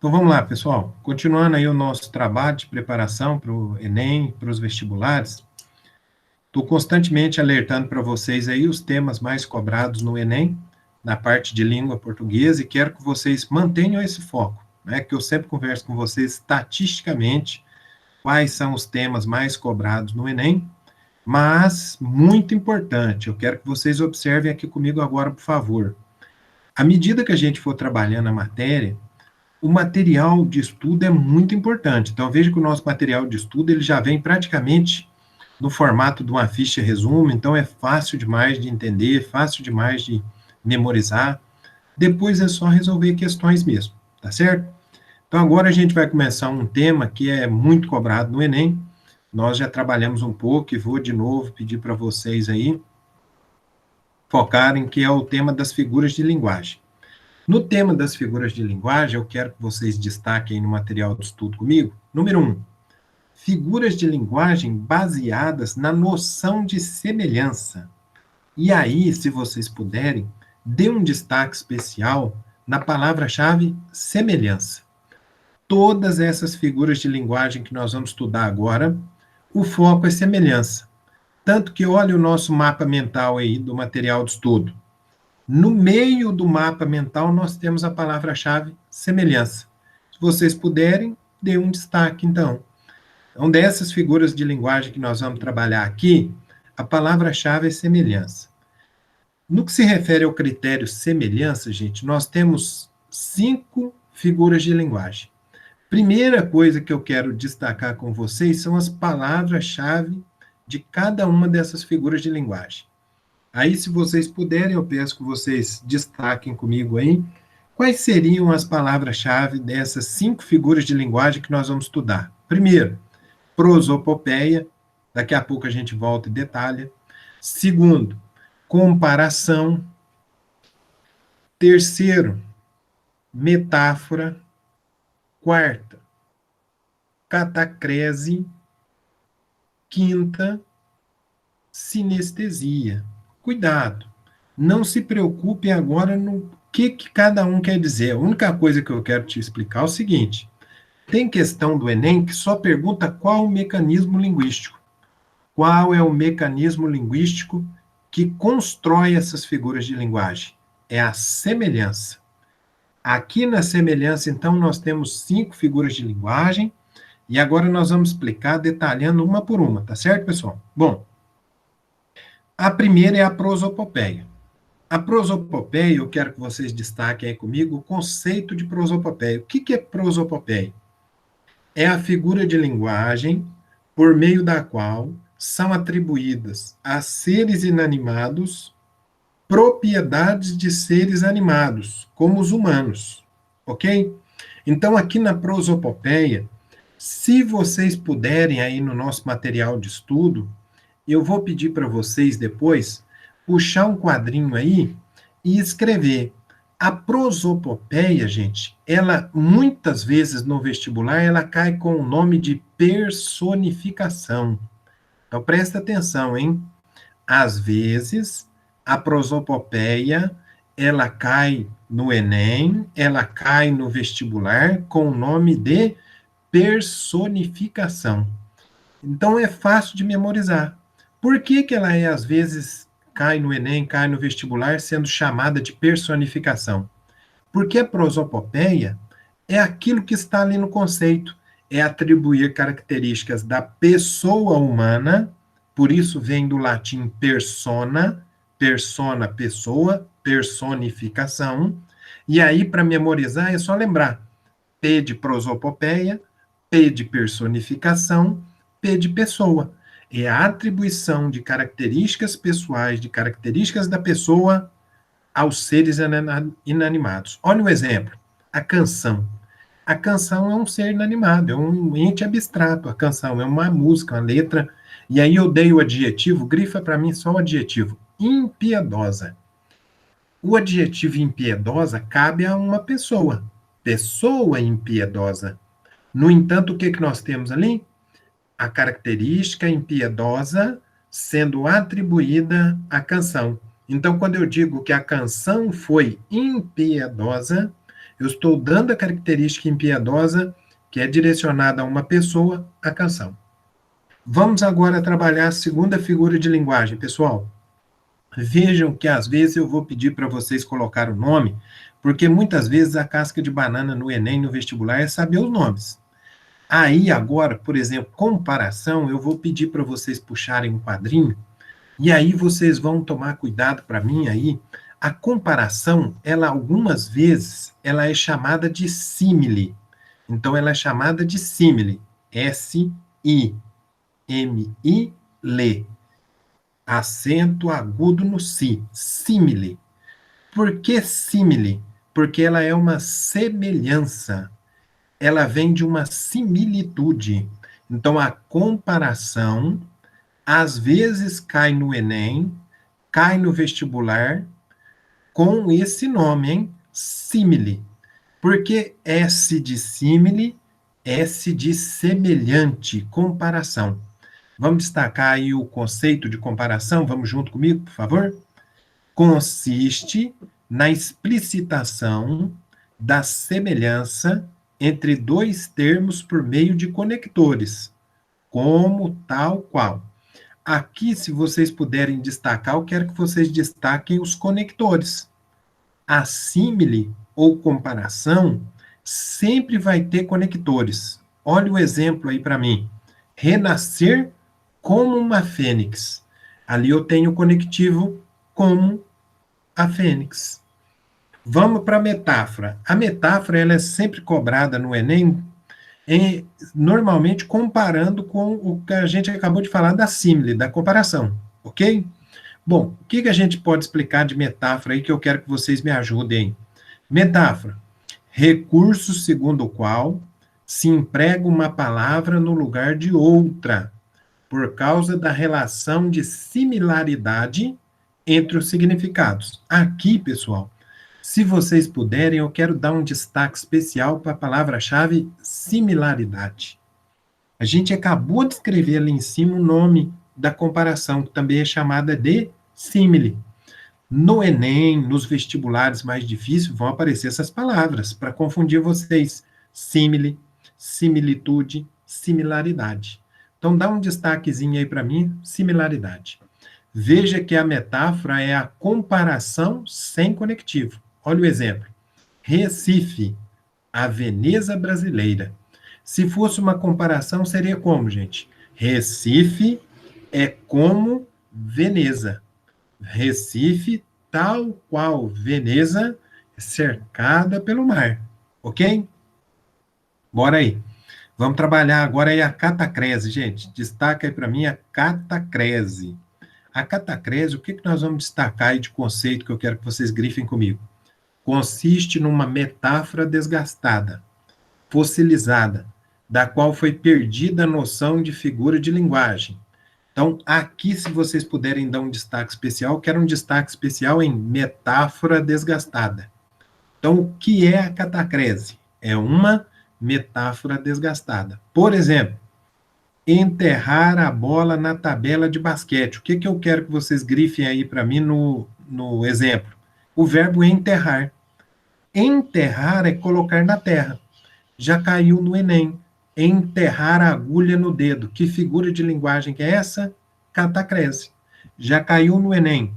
Então vamos lá, pessoal. Continuando aí o nosso trabalho de preparação para o Enem, para os vestibulares. Estou constantemente alertando para vocês aí os temas mais cobrados no Enem, na parte de língua portuguesa, e quero que vocês mantenham esse foco, né? Que eu sempre converso com vocês estatisticamente quais são os temas mais cobrados no Enem, mas, muito importante, eu quero que vocês observem aqui comigo agora, por favor. À medida que a gente for trabalhando a matéria, o material de estudo é muito importante. Então, veja que o nosso material de estudo ele já vem praticamente no formato de uma ficha resumo, então é fácil demais de entender, fácil demais de memorizar. Depois é só resolver questões mesmo, tá certo? Então, agora a gente vai começar um tema que é muito cobrado no Enem. Nós já trabalhamos um pouco e vou de novo pedir para vocês aí focarem, que é o tema das figuras de linguagem. No tema das figuras de linguagem, eu quero que vocês destaquem no material de estudo comigo. Número 1, figuras de linguagem baseadas na noção de semelhança. E aí, se vocês puderem, dê um destaque especial na palavra-chave semelhança. Todas essas figuras de linguagem que nós vamos estudar agora, o foco é semelhança. Tanto que olha o nosso mapa mental aí do material de estudo. No meio do mapa mental, nós temos a palavra-chave semelhança. Se vocês puderem, dê um destaque, então. Então, dessas figuras de linguagem que nós vamos trabalhar aqui, a palavra-chave é semelhança. No que se refere ao critério semelhança, gente, nós temos 5 figuras de linguagem. Primeira coisa que eu quero destacar com vocês são as palavras-chave de cada uma dessas figuras de linguagem. Aí, se vocês puderem, eu peço que vocês destaquem comigo aí quais seriam as palavras-chave dessas 5 figuras de linguagem que nós vamos estudar. Primeiro, prosopopeia, daqui a pouco a gente volta e detalha. Segundo, comparação. Terceiro, metáfora. Quarta, catacrese. Quinta, sinestesia. Cuidado, não se preocupe agora no que cada um quer dizer. A única coisa que eu quero te explicar é o seguinte: tem questão do Enem que só pergunta qual o mecanismo linguístico. Qual é o mecanismo linguístico que constrói essas figuras de linguagem? É a semelhança. Aqui na semelhança, então, nós temos 5 figuras de linguagem, e agora nós vamos explicar detalhando uma por uma, tá certo, pessoal? Bom, a primeira é a prosopopeia. A prosopopeia, eu quero que vocês destaquem aí comigo o conceito de prosopopeia. O que é prosopopeia? É a figura de linguagem por meio da qual são atribuídas a seres inanimados propriedades de seres animados, como os humanos, ok? Então, aqui na prosopopeia, se vocês puderem aí no nosso material de estudo, eu vou pedir para vocês depois puxar um quadrinho aí e escrever. A prosopopeia, gente, ela muitas vezes no vestibular ela cai com o nome de personificação. Então presta atenção, hein? Às vezes a prosopopeia ela cai no Enem, ela cai no vestibular com o nome de personificação. Então é fácil de memorizar. Por que ela é, às vezes, cai no Enem, cai no vestibular, sendo chamada de personificação? Porque a prosopopeia é aquilo que está ali no conceito, é atribuir características da pessoa humana, por isso vem do latim persona, persona, pessoa, personificação, e aí, para memorizar, é só lembrar, P de prosopopeia, P de personificação, P de pessoa. É a atribuição de características pessoais, de características da pessoa aos seres inanimados. Olha o exemplo, a canção. A canção é um ser inanimado, é um ente abstrato. A canção é uma música, uma letra. E aí eu dei o adjetivo, grifa para mim só o adjetivo, impiedosa. O adjetivo impiedosa cabe a uma pessoa. Pessoa impiedosa. No entanto, o que nós temos ali? A característica impiedosa sendo atribuída à canção. Então, quando eu digo que a canção foi impiedosa, Eu estou dando a característica impiedosa que é direcionada a uma pessoa, a canção. Vamos agora trabalhar a segunda figura de linguagem, pessoal. Vejam que às vezes eu vou pedir para vocês colocar o nome, porque muitas vezes a casca de banana no Enem, no vestibular, é saber os nomes. Aí agora, por exemplo, comparação, eu vou pedir para vocês puxarem um quadrinho, e aí vocês vão tomar cuidado para mim aí. A comparação, ela algumas vezes, ela é chamada de símile. Então ela é chamada de símile. S-I-M-I-L-E. Acento agudo no si. Símile. Por que símile? Porque ela é uma semelhança. Ela vem de uma similitude. Então a comparação às vezes cai no Enem, cai no vestibular com esse nome, hein? Símile. Porque S de símile, S de semelhante, comparação. Vamos destacar aí o conceito de comparação? Vamos junto comigo, por favor? Consiste na explicitação da semelhança entre dois termos por meio de conectores, como tal qual. Aqui, se vocês puderem destacar, eu quero que vocês destaquem os conectores. A símile ou comparação sempre vai ter conectores. Olha o exemplo aí para mim. Renascer como uma fênix. Ali eu tenho o conectivo como a fênix. Vamos para a metáfora. A metáfora ela é sempre cobrada no Enem, normalmente comparando com o que a gente acabou de falar da símile, da comparação, ok? Bom, o que a gente pode explicar de metáfora aí que eu quero que vocês me ajudem? Metáfora, recurso segundo o qual se emprega uma palavra no lugar de outra, por causa da relação de similaridade entre os significados. Aqui, pessoal, se vocês puderem, eu quero dar um destaque especial para a palavra-chave similaridade. A gente acabou de escrever ali em cima o nome da comparação, que também é chamada de símile. No Enem, nos vestibulares mais difíceis, vão aparecer essas palavras para confundir vocês. Símile, similitude, similaridade. Então, dá um destaquezinho aí para mim, similaridade. Veja que a metáfora é a comparação sem conectivo. Olha o exemplo. Recife, a Veneza brasileira. Se fosse uma comparação, seria como, gente? Recife é como Veneza. Recife, tal qual Veneza, cercada pelo mar. Ok? Bora aí. Vamos trabalhar agora aí a catacrese, gente. Destaca aí para mim a catacrese. A catacrese, o que nós vamos destacar aí de conceito que eu quero que vocês grifem comigo? Consiste numa metáfora desgastada, fossilizada, da qual foi perdida a noção de figura de linguagem. Então, aqui, se vocês puderem dar um destaque especial, eu quero um destaque especial em metáfora desgastada. Então, o que é a catacrese? É uma metáfora desgastada. Por exemplo, enterrar a bola na tabela de basquete. O que eu quero que vocês grifem aí para mim no exemplo? O verbo enterrar. Enterrar é colocar na terra. Já caiu no Enem. Enterrar a agulha no dedo. Que figura de linguagem que é essa? Catacrese. Já caiu no Enem.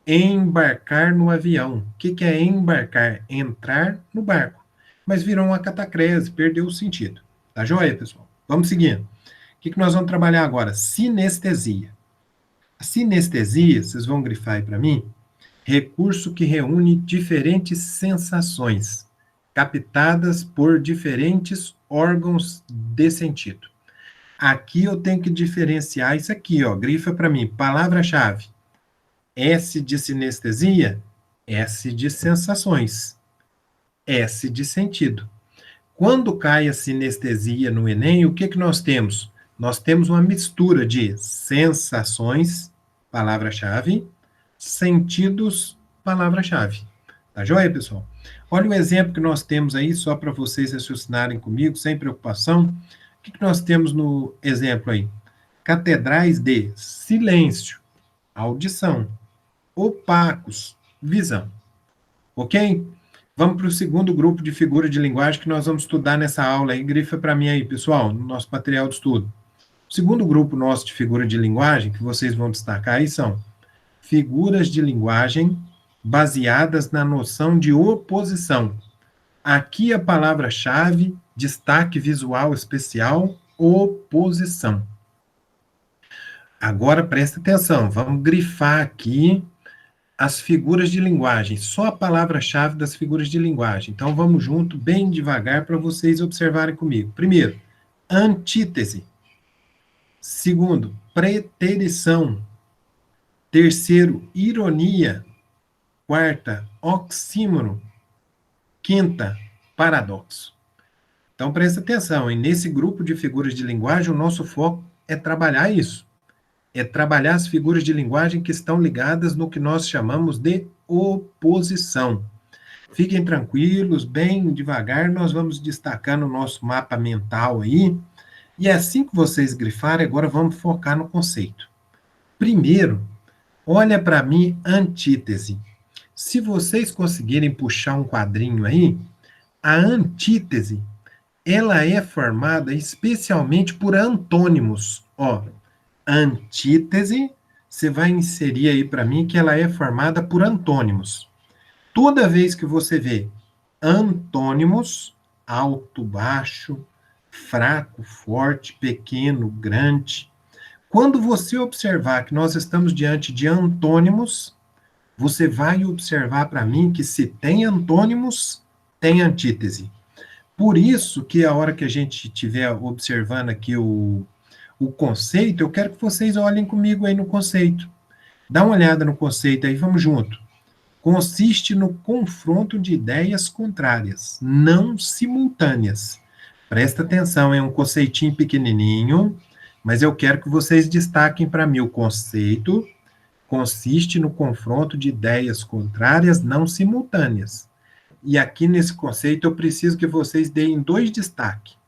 Embarcar no avião. O que é embarcar? Entrar no barco. Mas virou uma catacrese, perdeu o sentido. Tá joia, pessoal? Vamos seguindo. O que nós vamos trabalhar agora? Sinestesia. A sinestesia, vocês vão grifar aí para mim, recurso que reúne diferentes sensações, captadas por diferentes órgãos de sentido. Aqui eu tenho que diferenciar isso aqui, ó, grifa para mim, palavra-chave. S de sinestesia, S de sensações, S de sentido. Quando cai a sinestesia no Enem, o que nós temos? Nós temos uma mistura de sensações, palavra-chave, sentidos, palavra-chave. Tá joia, pessoal? Olha o exemplo que nós temos aí, só para vocês raciocinarem comigo, sem preocupação. O que nós temos no exemplo aí? Catedrais de silêncio, audição, opacos, visão. Ok? Vamos para o segundo grupo de figura de linguagem que nós vamos estudar nessa aula aí. Grifa para mim aí, pessoal, no nosso material de estudo. O segundo grupo nosso de figura de linguagem que vocês vão destacar aí são figuras de linguagem baseadas na noção de oposição. Aqui a palavra-chave, destaque visual especial, oposição. Agora presta atenção, vamos grifar aqui as figuras de linguagem, só a palavra-chave das figuras de linguagem. Então vamos junto, bem devagar, para vocês observarem comigo. Primeiro, antítese. Segundo, preterição. Terceiro, ironia. Quarta, oxímoron. Quinta, paradoxo. Então presta atenção, e nesse grupo de figuras de linguagem, o nosso foco é trabalhar isso. É trabalhar as figuras de linguagem que estão ligadas no que nós chamamos de oposição. Fiquem tranquilos, bem devagar, nós vamos destacando o nosso mapa mental aí, e assim que vocês grifarem, agora vamos focar no conceito. Primeiro, olha para mim, antítese. Se vocês conseguirem puxar um quadrinho aí, a antítese, ela é formada especialmente por antônimos. Ó, antítese, você vai inserir aí para mim que ela é formada por antônimos. Toda vez que você vê antônimos, alto, baixo, fraco, forte, pequeno, grande, quando você observar que nós estamos diante de antônimos, você vai observar para mim que se tem antônimos, tem antítese. Por isso que a hora que a gente estiver observando aqui o conceito, eu quero que vocês olhem comigo aí no conceito. Dá uma olhada no conceito aí, vamos junto. Consiste no confronto de ideias contrárias, não simultâneas. Presta atenção, é um conceitinho pequenininho, mas eu quero que vocês destaquem para mim o conceito. Consiste no confronto de ideias contrárias não simultâneas. E aqui nesse conceito eu preciso que vocês deem 2 destaques.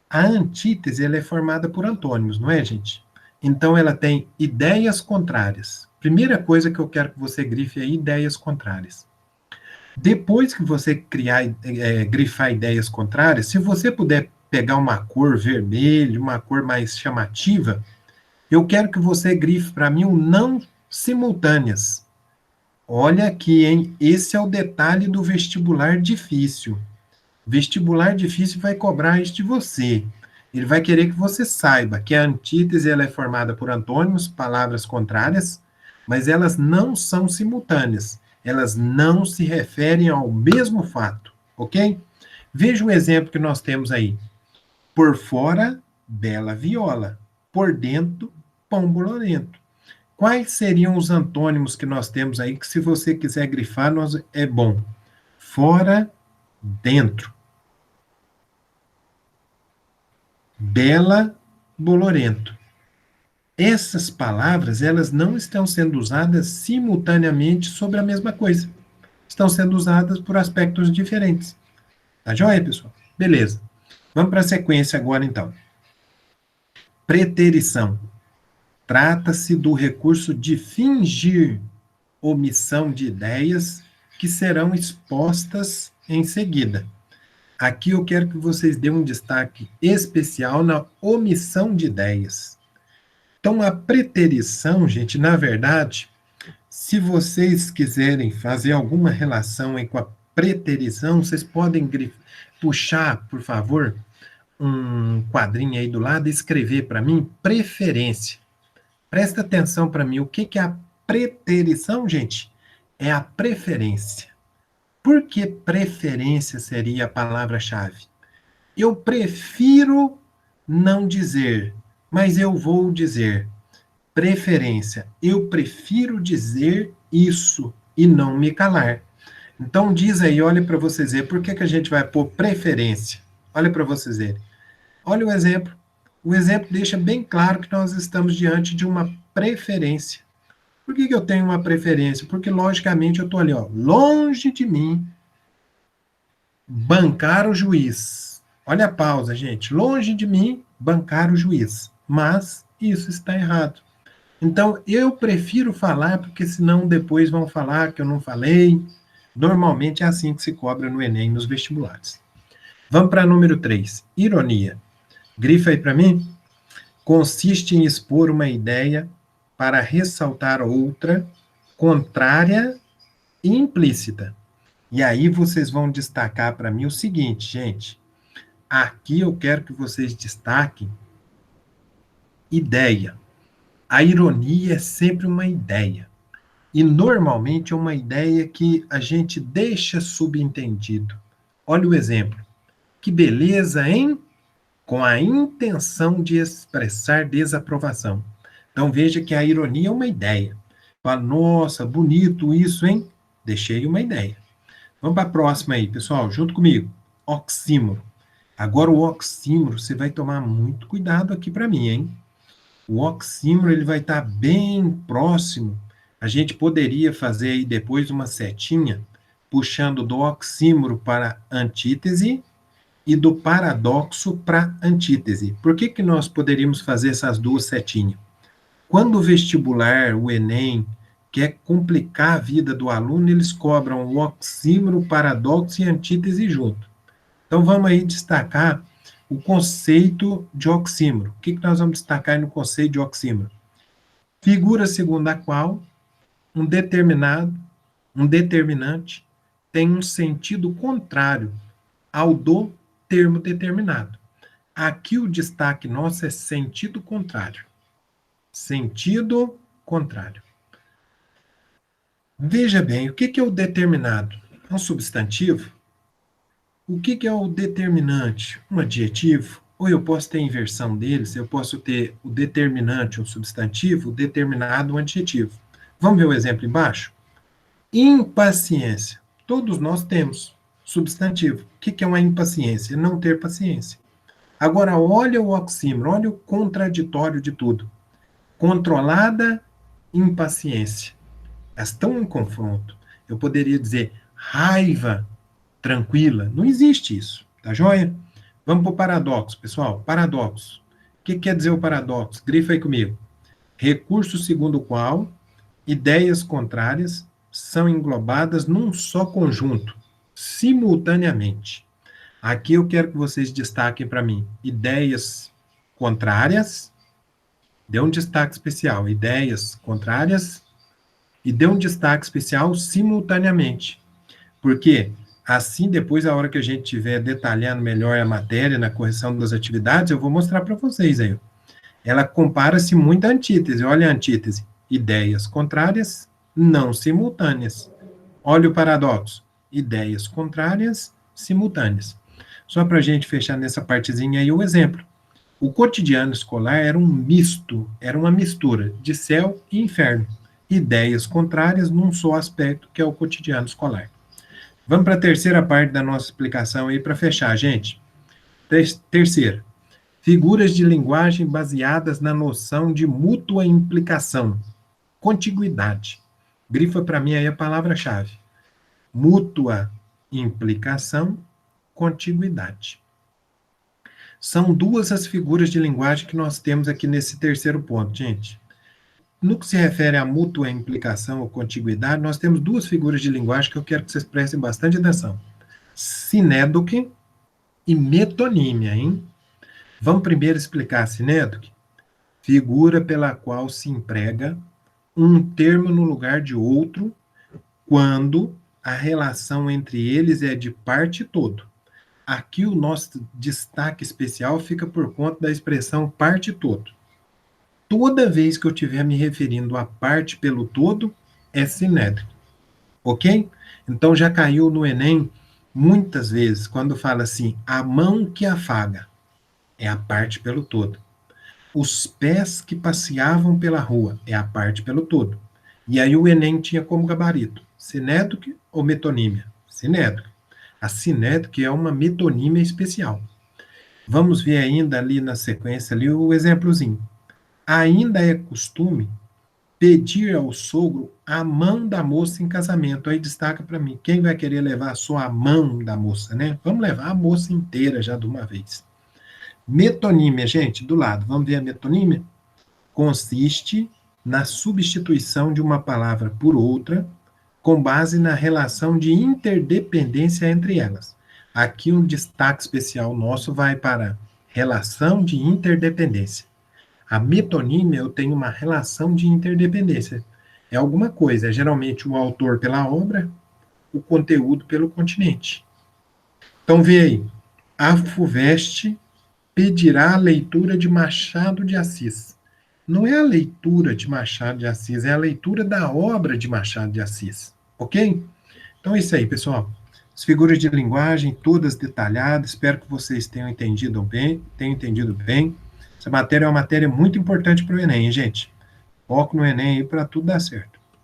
A antítese ela é formada por antônimos, não é, gente? Então ela tem ideias contrárias. Primeira coisa que eu quero que você grife é ideias contrárias. Depois que você grifar ideias contrárias, se você puder pegar uma cor vermelha, uma cor mais chamativa, eu quero que você grife para mim o não simultâneas. Olha aqui, hein? Esse é o detalhe do vestibular difícil. Vestibular difícil vai cobrar isso de você. Ele vai querer que você saiba que a antítese ela é formada por antônimos, palavras contrárias, mas elas não são simultâneas. Elas não se referem ao mesmo fato, ok? Veja o exemplo que nós temos aí. Por fora, bela viola. Por dentro, pão bolorento. Quais seriam os antônimos que nós temos aí, que se você quiser grifar, é bom? Fora, dentro. Bela, bolorento. Essas palavras, elas não estão sendo usadas simultaneamente sobre a mesma coisa. Estão sendo usadas por aspectos diferentes. Tá joia, pessoal? Beleza. Vamos para a sequência agora, então. Preterição. Trata-se do recurso de fingir omissão de ideias que serão expostas em seguida. Aqui eu quero que vocês dêem um destaque especial na omissão de ideias. Então, a preterição, gente, na verdade, se vocês quiserem fazer alguma relação aí com a preterição, vocês podem puxar, por favor, um quadrinho aí do lado e escrever para mim preferência. Presta atenção para mim, o que é a preterição, gente? É a preferência. Por que preferência seria a palavra-chave? Eu prefiro não dizer, mas eu vou dizer. Preferência. Eu prefiro dizer isso e não me calar. Então diz aí, olha para vocês verem, por que a gente vai pôr preferência? Olha para vocês verem. Olha o exemplo. O exemplo deixa bem claro que nós estamos diante de uma preferência. Por que eu tenho uma preferência? Porque, logicamente, eu estou ali, ó, longe de mim, bancar o juiz. Olha a pausa, gente. Longe de mim, bancar o juiz. Mas isso está errado. Então, eu prefiro falar, porque senão depois vão falar que eu não falei. Normalmente é assim que se cobra no Enem, nos vestibulares. Vamos para número 3. Ironia. Grifa aí para mim. Consiste em expor uma ideia para ressaltar outra, contrária e implícita. E aí vocês vão destacar para mim o seguinte, gente. Aqui eu quero que vocês destaquem ideia. A ironia é sempre uma ideia. E normalmente é uma ideia que a gente deixa subentendido. Olha o exemplo. Que beleza, hein? Com a intenção de expressar desaprovação. Então veja que a ironia é uma ideia. Fala, nossa, bonito isso, hein? Deixei uma ideia. Vamos para a próxima aí, pessoal, junto comigo. Oxímoro. Agora o oxímoro, você vai tomar muito cuidado aqui para mim, hein? O oxímoro, ele vai estar bem próximo. A gente poderia fazer aí depois uma setinha, puxando do oxímoro para antítese e do paradoxo para antítese. Por que nós poderíamos fazer essas duas setinhas? Quando o vestibular, o Enem, quer complicar a vida do aluno, eles cobram o oxímoro, o paradoxo e a antítese junto. Então vamos aí destacar o conceito de oxímoro. O que nós vamos destacar no conceito de oxímoro? Figura segundo a qual um determinante tem um sentido contrário ao do termo determinado. Aqui o destaque nosso é sentido contrário. Sentido contrário. Veja bem, o que é o determinado? É um substantivo? O que é o determinante? Um adjetivo? Ou eu posso ter a inversão deles, eu posso ter o determinante, um substantivo, o determinado, um adjetivo. Vamos ver o exemplo embaixo? Impaciência. Todos nós temos substantivo. O que é uma impaciência? Não ter paciência. Agora, olha o oxímoro, olha o contraditório de tudo. Controlada impaciência. Elas estão em confronto. Eu poderia dizer raiva tranquila. Não existe isso, tá joia? Vamos para o paradoxo, pessoal. Paradoxo. O que quer dizer o paradoxo? Grifa aí comigo. Recurso segundo o qual ideias contrárias são englobadas num só conjunto, simultaneamente. Aqui eu quero que vocês destaquem para mim ideias contrárias, dê um destaque especial, ideias contrárias, e dê um destaque especial simultaneamente. Porque assim, depois, a hora que a gente estiver detalhando melhor a matéria, na correção das atividades, eu vou mostrar para vocês aí. Ela compara-se muito à antítese. Olha a antítese. Ideias contrárias, não simultâneas. Olha o paradoxo. Ideias contrárias, simultâneas. Só para a gente fechar nessa partezinha aí o exemplo. O cotidiano escolar era um misto, era uma mistura de céu e inferno. Ideias contrárias num só aspecto, que é o cotidiano escolar. Vamos para a terceira parte da nossa explicação aí para fechar, gente. Terceira. Figuras de linguagem baseadas na noção de mútua implicação. Contiguidade. Grifa para mim aí a palavra-chave. Mútua implicação, contiguidade. São duas as figuras de linguagem que nós temos aqui nesse terceiro ponto, gente. No que se refere à mútua implicação ou contiguidade, nós temos duas figuras de linguagem que eu quero que vocês prestem bastante atenção. Sinédoque e metonímia, hein? Vamos primeiro explicar a sinédoque? Figura pela qual se emprega um termo no lugar de outro quando a relação entre eles é de parte e todo. Aqui o nosso destaque especial fica por conta da expressão parte e todo. Toda vez que eu estiver me referindo à parte pelo todo, é sinédrico. Ok? Então já caiu no Enem muitas vezes, quando fala assim, a mão que afaga, é a parte pelo todo. Os pés que passeavam pela rua, é a parte pelo todo. E aí o Enem tinha como gabarito, sinédrico ou metonímia? Sinédrico. A sinédrico é uma metonímia especial. Vamos ver ainda ali na sequência ali o exemplozinho. Ainda é costume pedir ao sogro a mão da moça em casamento. Aí destaca para mim, quem vai querer levar só a mão da moça, né? Vamos levar a moça inteira já de uma vez. Metonímia, gente, do lado. Vamos ver a metonímia? Consiste na substituição de uma palavra por outra, com base na relação de interdependência entre elas. Aqui um destaque especial nosso vai para relação de interdependência. A metonímia, eu tenho uma relação de interdependência. É alguma coisa, é geralmente o autor pela obra, o conteúdo pelo continente. Então, vê aí, a FUVEST pedirá a leitura de Machado de Assis. Não é a leitura de Machado de Assis, é a leitura da obra de Machado de Assis, ok? Então é isso aí, pessoal. As figuras de linguagem, todas detalhadas, espero que vocês tenham entendido bem. Essa matéria é uma matéria muito importante para o Enem, hein, gente? Foco no Enem aí para tudo dar certo.